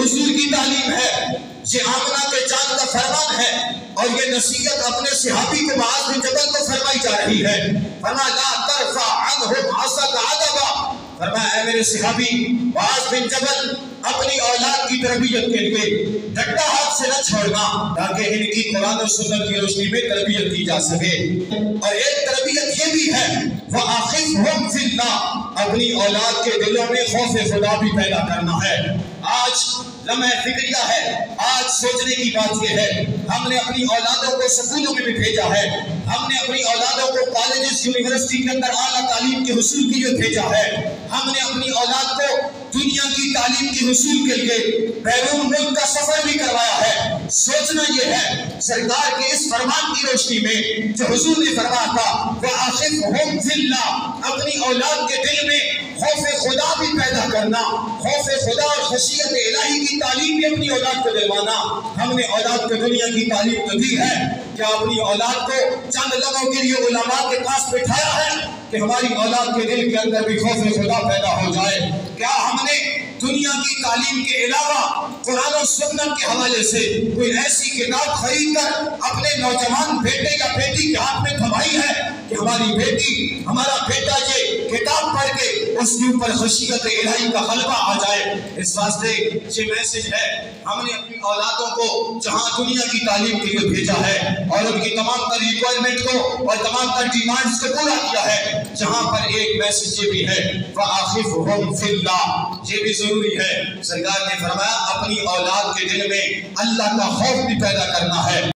حضور کی تعلیم ہے، یہ آمنہ کے چاند کا فرمان ہے، اور یہ نصیحت اپنے صحابی کو معاذ بن جبل کو فرمائی جا رہی ہے۔ فرمایا لا ترفع عنہم عصاک عدبا، فرمایا اے میرے صحابی معاذ بن جبل اپنی اولاد کی تربیت کے لیے ڈنڈا ہاتھ سے نہ چھوڑنا، تاکہ ان کی قرآن و سنت کی روشنی میں تربیت کی جا سکے۔ اور ایک تربیت یہ بھی ہے وَأَخِفْهُمْ فِي اللَّهِ، اپنی اولاد کے دلوں میں خوف خدا بھی پیدا کرنا ہے۔ آج لمحہ فکریہ ہے، آج سوچنے کی بات یہ ہے، ہم نے اپنی اولادوں کو سکولوں میں بھی بھیجا ہے، ہم نے اپنی اولادوں کو کالجز یونیورسٹی کے اندر اعلیٰ تعلیم کے حصول کے لیے بھیجا ہے، ہم نے اپنی اولاد کو دنیا کی تعلیم کے حصول کے لیے بیرون ملک کا سفر بھی کروایا ہے۔ سوچنا یہ ہے سرکار کے اس فرمان کی روشنی میں جو حضور نے فرمایا تھا وَأَخِفْهُمْ فِي اللَّهِ، اپنی اولاد کے دل میں خوف خدا بھی پیدا کرنا، خوف خدا اور خشیت الہی کی تعلیم بھی اپنی اولاد کو دلوانا۔ ہم نے اولاد کو دنیا کی تعلیم تو دی ہے، کیا اپنی اولاد کو چند لمحوں کے لیے علماء کے پاس بٹھایا ہے کہ ہماری اولاد کے دل کے اندر بھی خوف خدا پیدا ہو جائے؟ کیا ہم نے دنیا کی تعلیم کے علاوہ قرآن و سنت کے حوالے سے کوئی ایسی کتاب خرید کر اپنے نوجوان بیٹے یا بیٹی کے ہاتھ میں تھمائی ہے کہ ہماری بیٹی ہمارا بیٹا یہ کتاب پڑھ کے اس کے اوپر خشیت الہی کا غلبہ آ جائے؟ اس واسطے یہ میسج ہے، ہم نے اپنی اولادوں کو جہاں دنیا کی تعلیم کے لیے بھیجا ہے اور ان کی تمام تر ریکوائرمنٹ کو اور تمام تر ڈیمانڈز کو پورا کیا ہے، جہاں پر ایک میسج یہ بھی ہے وَأَخِفْهُمْ فِي اللَّهِ، یہ بھی ضروری ہے۔ سرکار نے فرمایا اپنی اولاد کے دل میں اللہ کا خوف بھی پیدا کرنا ہے۔